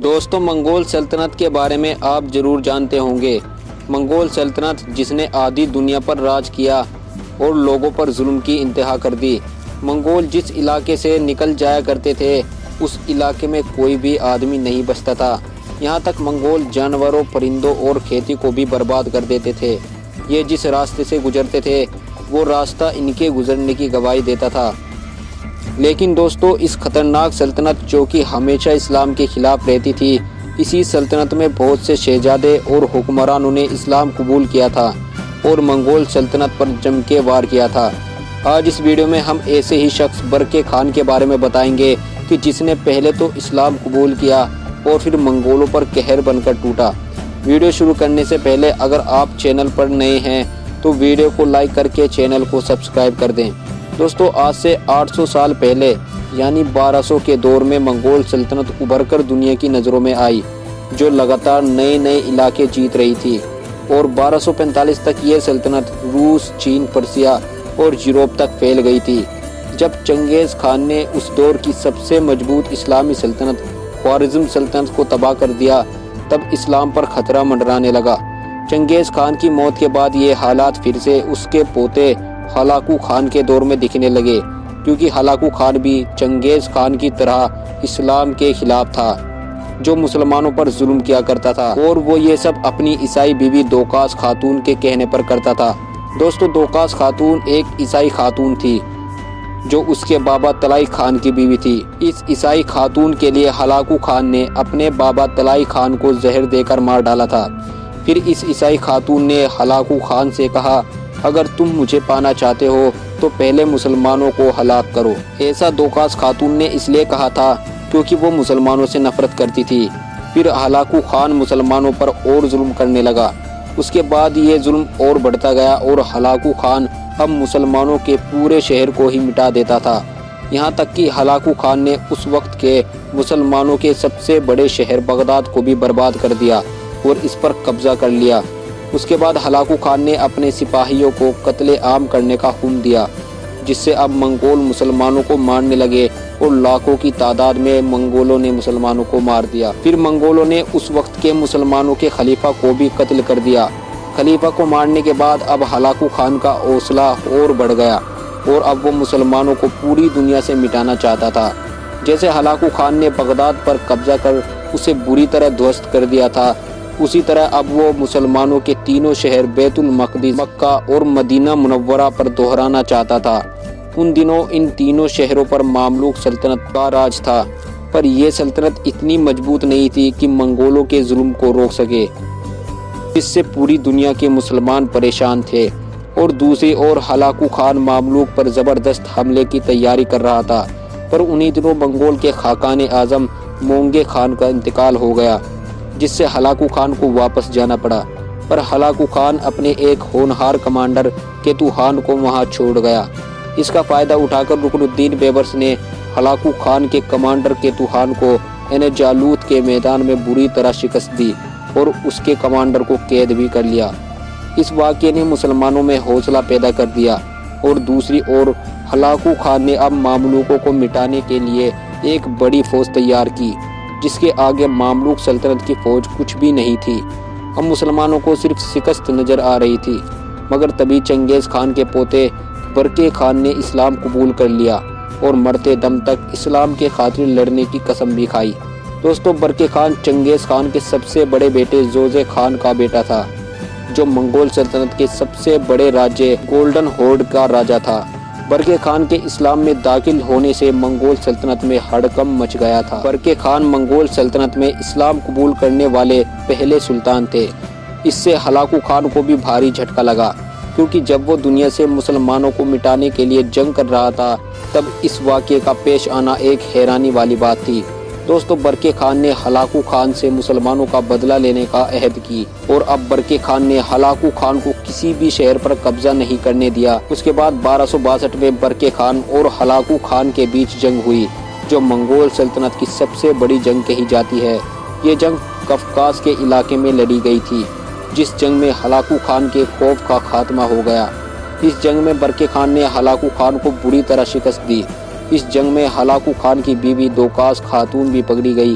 دوستوں، منگول سلطنت کے بارے میں آپ ضرور جانتے ہوں گے۔ منگول سلطنت جس نے آدھی دنیا پر راج کیا اور لوگوں پر ظلم کی انتہا کر دی۔ منگول جس علاقے سے نکل جایا کرتے تھے اس علاقے میں کوئی بھی آدمی نہیں بستا تھا۔ یہاں تک منگول جانوروں، پرندوں اور کھیتی کو بھی برباد کر دیتے تھے۔ یہ جس راستے سے گزرتے تھے وہ راستہ ان کے گزرنے کی گواہی دیتا تھا۔ لیکن دوستو، اس خطرناک سلطنت جو کہ ہمیشہ اسلام کے خلاف رہتی تھی، اسی سلطنت میں بہت سے شہزادے اور حکمرانوں نے اسلام قبول کیا تھا اور منگول سلطنت پر جم کے وار کیا تھا۔ آج اس ویڈیو میں ہم ایسے ہی شخص برقع خان کے بارے میں بتائیں گے کہ جس نے پہلے تو اسلام قبول کیا اور پھر منگولوں پر قہر بن کر ٹوٹا۔ ویڈیو شروع کرنے سے پہلے اگر آپ چینل پر نئے ہیں تو ویڈیو کو لائک کر کے چینل کو سبسکرائب کر دیں۔ دوستو، آج سے 800 سال پہلے یعنی 1200 کے دور میں منگول سلطنت ابھر کر دنیا کی نظروں میں آئی، جو لگاتار نئے نئے علاقے جیت رہی تھی، اور 1245 تک یہ سلطنت روس، چین، پرسیا اور یورپ تک پھیل گئی تھی۔ جب چنگیز خان نے اس دور کی سب سے مضبوط اسلامی سلطنت خوارزم سلطنت کو تباہ کر دیا، تب اسلام پر خطرہ منڈرانے لگا۔ چنگیز خان کی موت کے بعد یہ حالات پھر سے اس کے پوتے ہلاکو خان کے دور میں دکھنے لگے، کیونکہ ہلاکو خان بھی چنگیز خان کی طرح اسلام کے خلاف تھا، جو مسلمانوں پر ظلم کیا کرتا تھا، اور وہ یہ سب اپنی عیسائی بیوی دوقاس خاتون کے کہنے پر کرتا تھا۔ دوستو، دوقاس خاتون ایک عیسائی خاتون تھی جو اس کے بابا طلائی خان کی بیوی تھی۔ اس عیسائی خاتون کے لیے ہلاکو خان نے اپنے بابا طلائی خان کو زہر دے کر مار ڈالا تھا۔ پھر اس عیسائی خاتون نے ہلاکو خان سے کہا، اگر تم مجھے پانا چاہتے ہو تو پہلے مسلمانوں کو ہلاک کرو۔ ایسا دوقاس خاتون نے اس لیے کہا تھا کیونکہ وہ مسلمانوں سے نفرت کرتی تھی۔ پھر ہلاکو خان مسلمانوں پر اور ظلم کرنے لگا۔ اس کے بعد یہ ظلم اور بڑھتا گیا اور ہلاکو خان اب مسلمانوں کے پورے شہر کو ہی مٹا دیتا تھا، یہاں تک کہ ہلاکو خان نے اس وقت کے مسلمانوں کے سب سے بڑے شہر بغداد کو بھی برباد کر دیا اور اس پر قبضہ کر لیا۔ اس کے بعد ہلاکو خان نے اپنے سپاہیوں کو قتل عام کرنے کا حکم دیا، جس سے اب منگول مسلمانوں کو مارنے لگے اور لاکھوں کی تعداد میں منگولوں نے مسلمانوں کو مار دیا۔ پھر منگولوں نے اس وقت کے مسلمانوں کے خلیفہ کو بھی قتل کر دیا۔ خلیفہ کو مارنے کے بعد اب ہلاکو خان کا حوصلہ اور بڑھ گیا اور اب وہ مسلمانوں کو پوری دنیا سے مٹانا چاہتا تھا۔ جیسے ہلاکو خان نے بغداد پر قبضہ کر اسے بری طرح دھوست کر دیا تھا، اسی طرح اب وہ مسلمانوں کے تینوں شہر بیت المقدس، مکہ اور مدینہ منورہ پر دہرانا چاہتا تھا۔ ان دنوں ان تینوں شہروں پر مملوک سلطنت کا راج تھا، پر یہ سلطنت اتنی مضبوط نہیں تھی کہ منگولوں کے ظلم کو روک سکے، جس سے پوری دنیا کے مسلمان پریشان تھے۔ اور دوسری اور ہلاکو خان مملوک پر زبردست حملے کی تیاری کر رہا تھا، پر انہی دنوں منگول کے خاقان اعظم مونگے خان کا انتقال ہو گیا، جس سے ہلاکو خان کو واپس جانا پڑا۔ پر ہلاکو خان اپنے ایک ہونہار کمانڈر کیتو خان کو وہاں چھوڑ گیا۔ اس کا فائدہ اٹھا کر رکن الدین بیبرس نے ہلاکو خان کے کمانڈر کیتو خان کو عین جالوت کے میدان میں بری طرح شکست دی اور اس کے کمانڈر کو قید بھی کر لیا۔ اس واقعے نے مسلمانوں میں حوصلہ پیدا کر دیا، اور دوسری اور ہلاکو خان نے اب مملوکوں کو مٹانے کے لیے ایک بڑی فوج تیار کی، جس کے آگے مملوک سلطنت کی فوج کچھ بھی نہیں تھی۔ اب مسلمانوں کو صرف شکست نظر آ رہی تھی، مگر تبھی چنگیز خان کے پوتے برقع خان نے اسلام قبول کر لیا اور مرتے دم تک اسلام کے خاطر لڑنے کی قسم بھی کھائی۔ دوستو، برقع خان چنگیز خان کے سب سے بڑے بیٹے زوزے خان کا بیٹا تھا، جو منگول سلطنت کے سب سے بڑے راجے گولڈن ہورڈ کا راجا تھا۔ برقع خان کے اسلام میں داخل ہونے سے منگول سلطنت میں ہڑکمپ مچ گیا تھا۔ برقع خان منگول سلطنت میں اسلام قبول کرنے والے پہلے سلطان تھے۔ اس سے ہلاکو خان کو بھی بھاری جھٹکا لگا، کیونکہ جب وہ دنیا سے مسلمانوں کو مٹانے کے لیے جنگ کر رہا تھا تب اس واقعے کا پیش آنا ایک حیرانی والی بات تھی۔ دوستو، برقع خان نے ہلاکو خان سے مسلمانوں کا بدلہ لینے کا عہد کی، اور اب برقع خان نے ہلاکو خان کو کسی بھی شہر پر قبضہ نہیں کرنے دیا۔ اس کے بعد 1262 میں برقع خان اور ہلاکو خان کے بیچ جنگ ہوئی، جو منگول سلطنت کی سب سے بڑی جنگ کہی جاتی ہے۔ یہ جنگ قفقاز کے علاقے میں لڑی گئی تھی، جس جنگ میں ہلاکو خان کے خوف کا خاتمہ ہو گیا۔ اس جنگ میں برقع خان نے ہلاکو خان کو بری طرح شکست دی۔ اس جنگ میں ہلاکو خان کی بیوی دوقاس خاتون بھی پکڑی گئی،